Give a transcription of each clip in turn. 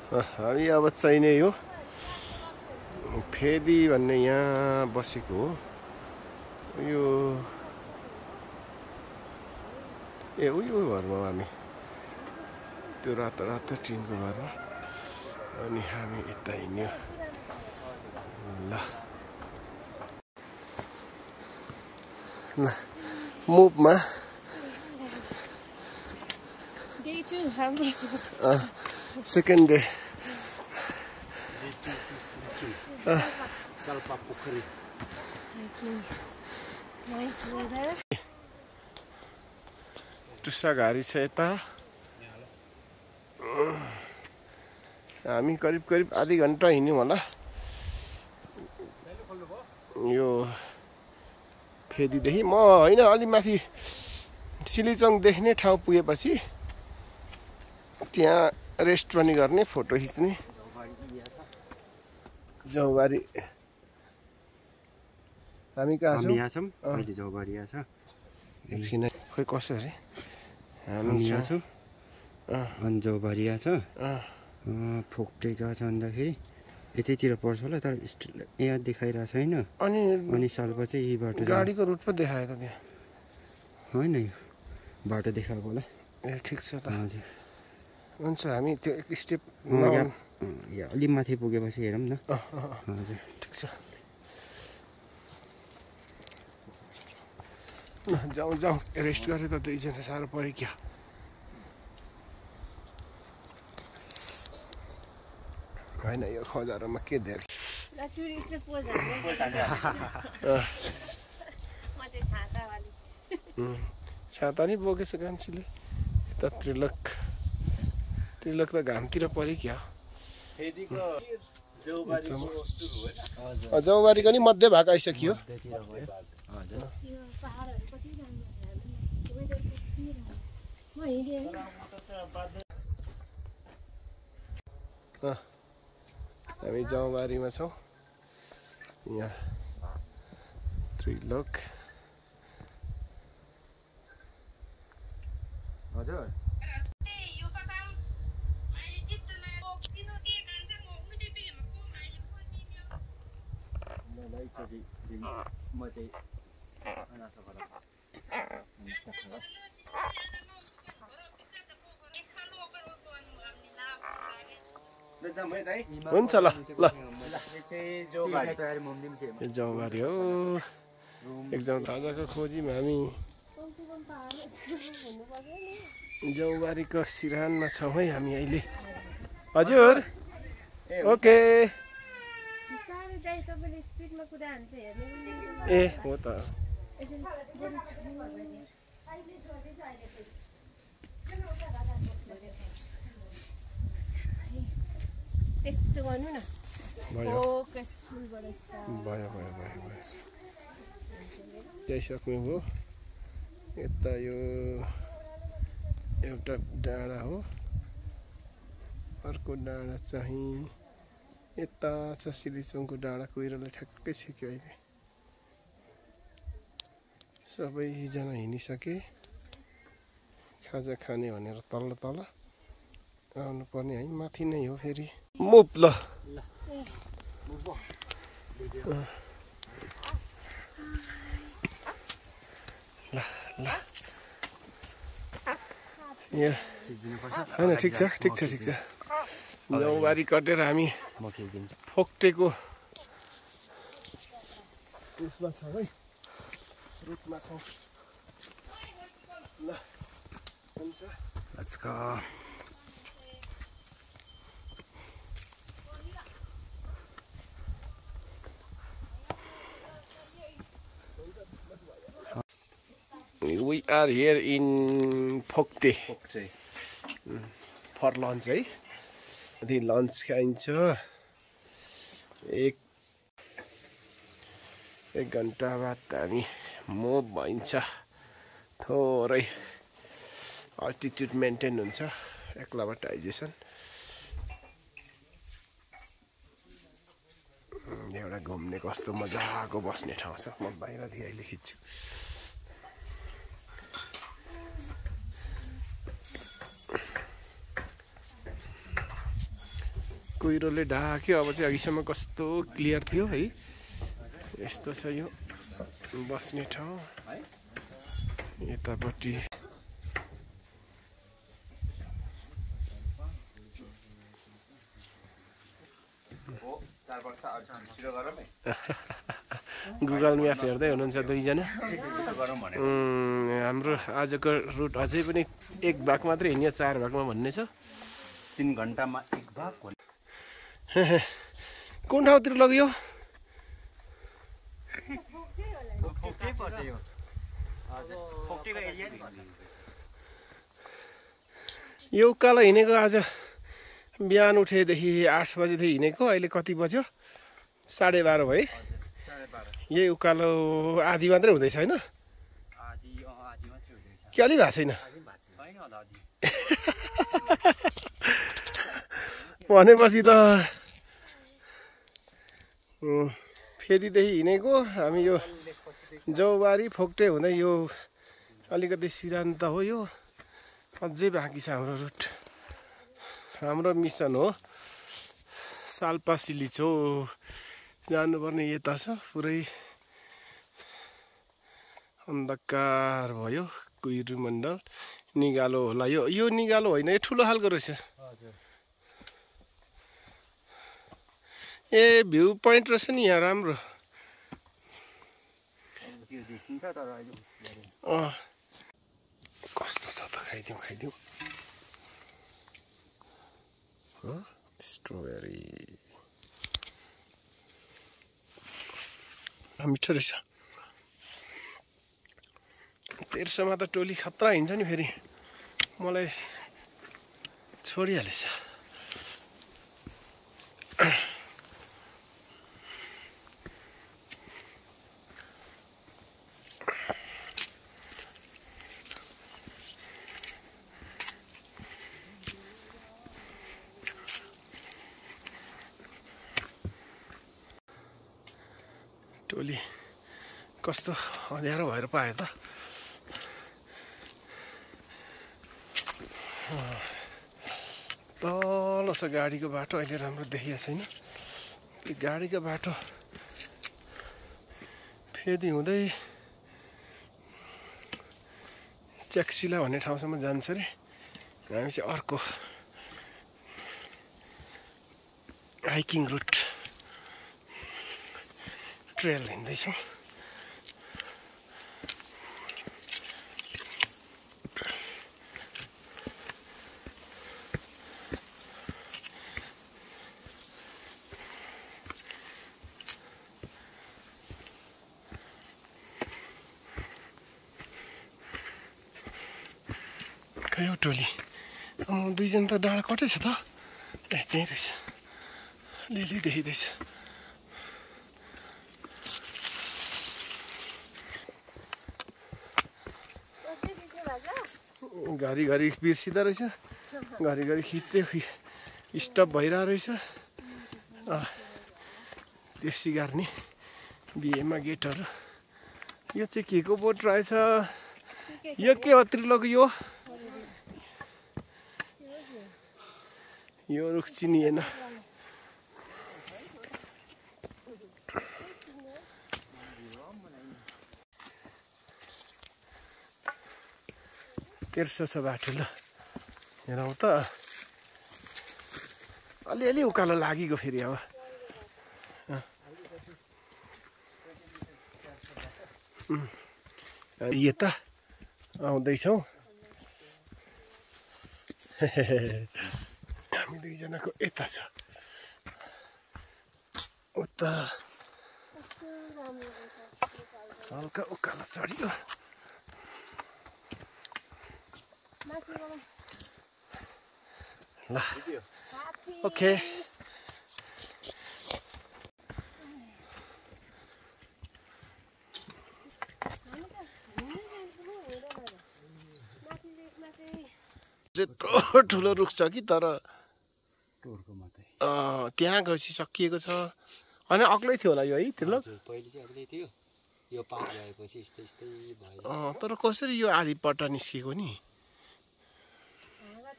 हामी अब चाहिने यो फेदी भन्ने यहाँ बसेको हो। यो उयो घरमा हामी त्यो रातो रातो टिनको घरमा अनि हामी यता हिँड्यो ल ल मुभमा second day Salpa Pukri. Nice weather. टुसा घारी छ यता हामी करिब करिब आधी घन्टा हिँड्यौँ होला यो फेदीदेखि म होइन अलि माथि सिलिचङ देख्ने ठाउँ पुगेपछि त्यहाँ रेस्ट पनि गर्ने फोटो खिच्ने जौबारी हामी कहाँ छौँ अहिले जौबारी छ एकछिन खोइ कसो अरे हामी यहाँ छौँ अनि जौबारी छ फोक्टेका छ भन्दाखेरि यतैतिर पर्छ होला तर यहाँ देखाइरहेको छैन अनि सालपा चाहिँ यही बाटो गाडीको रुट पो देखायो त त्यहाँ होइन यो बाटो देखाएको होला ए ठिक छ त हजुर हुन्छ हामी त्यो एक स्टेप यहाँ अलि माथि पुगेपछि हेरौँ न हजुर ठिक छ जाउँ जाउँ रेस्ट गरे त दुईजना साह्रो पऱ्यो क्या होइन यो खजारोमा के धेरै छाता नि बोकेछ कान्छीले यता त्रिलोक त घामतिर पऱ्यो क्या जौबारीको नि मध्य भाग आइसक्यो हामी जौबारीमा छौँ यहाँ त्रिलोक हजुर हुन्छ ल ल जौबारी हो एकदम ताजाको खोजीमा हामी जौबारीको सिरानमा छौँ है हामी अहिले हजुर ओके ए हो त त्यस्तो गर्नु न भयो भयो भयो भयो भयो ल्याइसक्नु हो यता यो एउटा डाँडा हो अर्को डाँडा चाहिँ यता छ सिलिचङको डाँडा कुहिरोले ठ्याक्कै छेक्यो अहिले सबैजना हिँडिसके खाजा खाने भनेर तल्लो तल आउनु पर्ने है माथि नै हो फेरि मुभ ल ल ल होइन ठिक छ ठिक छ ठिक छ जौबारी कटेर हामी फोक्टेको उसमा छ है रुटमा छौँ ल हुन्छ Let's go. We are here in Phokte for lunch है यदि लन्च खाइन्छ एक घन्टा बाद हामी मुभ भइन्छ थोरै अल्टिट्युड मेन्टेन हुन्छ एक्लामाटाइजेसन एउटा घुम्ने कस्तो मजाको बस्ने ठाउँ छ म बाहिरदेखि अहिले खिच्छु कुहिरोले ढाक्यो। अब चाहिँ अघिसम्म कस्तो क्लियर थियो है। यस्तो छ यो बस्ने ठाउँ। यतापट्टि गुगल म्याप हेर्दै हुनुहुन्छ दुईजना। हाम्रो आजको रुट अझै पनि एक भाग मात्रै हिँड्यो, 4 भागमा भन्ने छ। 3 घण्टामा एक भाग। कुन ठाउँतिर लग्यो? यो उकालो हिँडेको आज बिहान उठेदेखि 8 बजेदेखि हिँडेको, अहिले कति बज्यो? 12:30 भयो है। यही उकालो आधी मात्रै हुँदैछ होइन? कि अलि भएको छैन? भनेपछि त फेदीदेखि हिँडेको हामी यो जौबारी फोक्टे हुँदै यो अलिकति सिरान्त हो। यो अझै बाँकी छ हाम्रो रुट। हाम्रो मिसन हो साल्पा सिलिचो जानुपर्ने। यता छ पुरै अन्धकार भयो। कुहिरो मण्डल निगालो होला। यो निगालो होइन, यो ठुलो खालको रहेछ। ए भ्यू पोइन्ट रहेछ नि यहाँ राम्रो। कस्तो छ त? खाइदिउँ। स्ट्रबेरी मिठो रहेछ। तेर्सोमा त टोली खतरा हिँड्छ नि, फेरि मलाई छोडिहालेछ। टोली कस्तो अँध्यारो भएर पायो त। तल छ गाडीको बाटो। अहिले राम्रो देखिएको छैन। गाडीको बाटो फेदी हुँदै च्याक्सिला भन्ने ठाउँसम्म जान्छ अरे। हामी चाहिँ अर्को हाइकिङ रुट ट्रेल हिँड्दैछौँ। खै टोली दुईजना त डाँडा कतै छ त? ए त्यहीँ रहेछ। अलिअलि देखिँदैछ। घरिघरि बिर्सिँदो रहेछ, घरिघरि खिच्यो, स्टप भइरहेको रहेछ। त्यो सिगार्ने बिहेमा गेटहरू। यो चाहिँ के को बोट रहेछ? यो के हो त्रिलोक? यो रुख चिनिएन। तेर्सो छ बाटो। ल हेरौँ त। अलिअलि उकालो लागेको फेरि अब। यता आउँदैछौँ। हामी दुईजनाको यता छ। उता हल्का उकालो चढियो। ल ओके। यत्रो ठुलो रुख छ कि, तर त्यहाँ गएपछि सकिएको छ। होइन अग्लै थियो होला यो है त्रिलोक? पहिले चाहिँ अग्लै थियो, यो पार भएपछि यस्तै भयो। तर कसरी यो आधी पट्टा निस्किएको नि?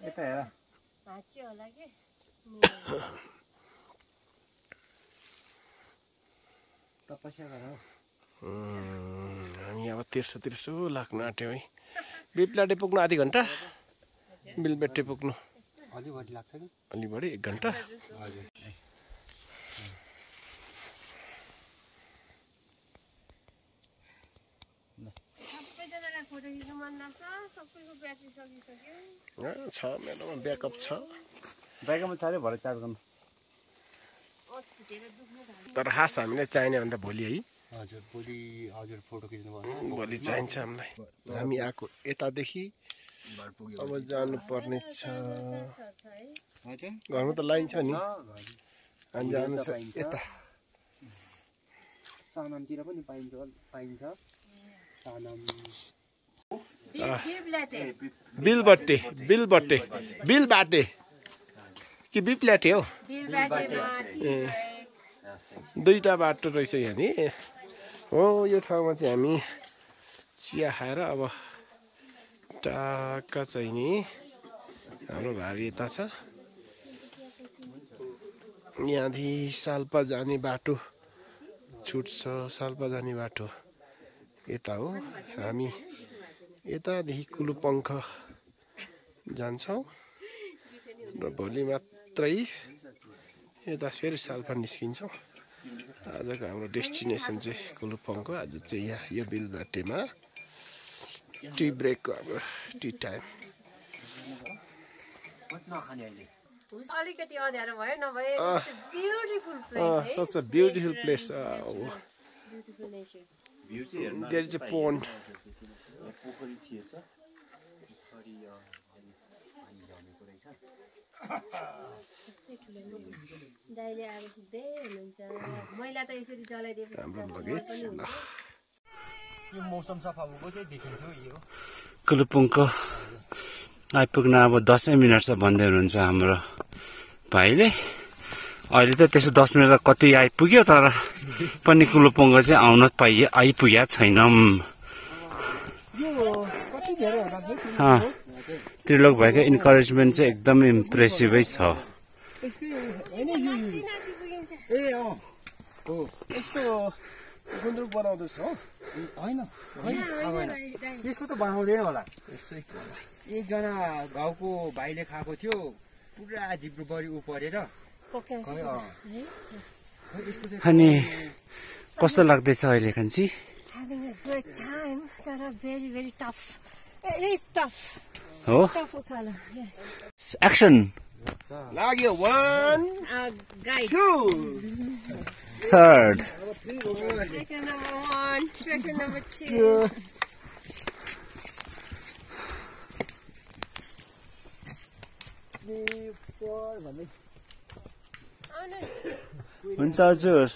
यता हेर। तपस्या गर हौ। हामी अब तिर्सो लाग्न आँट्यौँ है। बिप्लाटे पुग्नु आधी घन्टा, बिलबेट्टे पुग्नु अलि बढी लाग्छ कि? अलि बढी 1 घन्टा। हजुर। सबैजनालाई फोटो खिच्नु मन लाग्छ, सबैको ब्याट्री सकिसक्यो। छ मेरोमा ब्याकअप छ। ब्याकअपमा छ अरे भरे चार्ज गर्नु। तर खास हामीलाई चाहिने भन्दा भोलि है। हजुर भोलि हजुर फोटो खिच्नु पर्छ। भोलि चाहिन्छ हामीलाई। हामी आएको यतादेखि अब जानुपर्ने छ। हजुर घरमा त लाइन छ नि, हामी जानु छ यता। सानामतिर पनि पाइन्छ। सानाम बिलबट्टे बिलबाटे कि बिप्लाटे हो? दुईटा बाटो रहेछ यहाँ नि। हो यो ठाउँमा चाहिँ हामी चिया खाएर अब टाक्क चाहिँ नि हाम्रो भारी यता छ। यहाँदेखि साल्पा जाने बाटो छुट्छ। साल्पा जाने बाटो यता हो। हामी यतादेखि कुलुपङ्ख जान्छौँ र भोलि मात्रै यता फेरि साल्पा निस्किन्छौँ। आजको हाम्रो डेस्टिनेसन चाहिँ कुलुपङ्ख। आज चाहिँ यहाँ यो बिलबाटेमा टी ब्रेकको हाम्रो टी टाइम। अलिकति अँध्यारो भयो नभए ब्युटिफुल प्लेस है। Such a beautiful place. Beautiful nature. There is a pond. पोखरी थिएछ। पोखरी पानी जमेको रहेछ। दाइले अब खिच्दै हुनुहुन्छ। मैला त यसरी जलाइदिएपछि हाम्रो लगेज यो मौसम सफा भएको चाहिँ देखिन्थ्यो यो। कुलुपङ्ख आइपुग्न अब 10 मिनट छ भन्दै हुनुहुन्छ हाम्रो भाइले। अहिले त त्यसो 10 मिनट कति आइपुग्यो, तर पनि कुलुपङ्ख चाहिँ आइपुगेको छैन। त्रिलोक भाइको इन्करेजमेन्ट चाहिँ एकदम इम्प्रेसिभै छ। यसको गुन्द्रुक बनाउँदैछ हो? होइन त्यसको त बनाउँदैन होला। एकजना गाउँको भाइले खाएको थियो, पुरा जिब्रोभरि उ परेर। अनि कस्तो लाग्दैछ अहिले कान्छी? Having a great time, but very, very tough. It is tough. हो Tough color, yes. एक्सन लाग्यो 1 Guys. 2 third. Stretcher number 1, stretcher number 2. हुन्छ हजुर।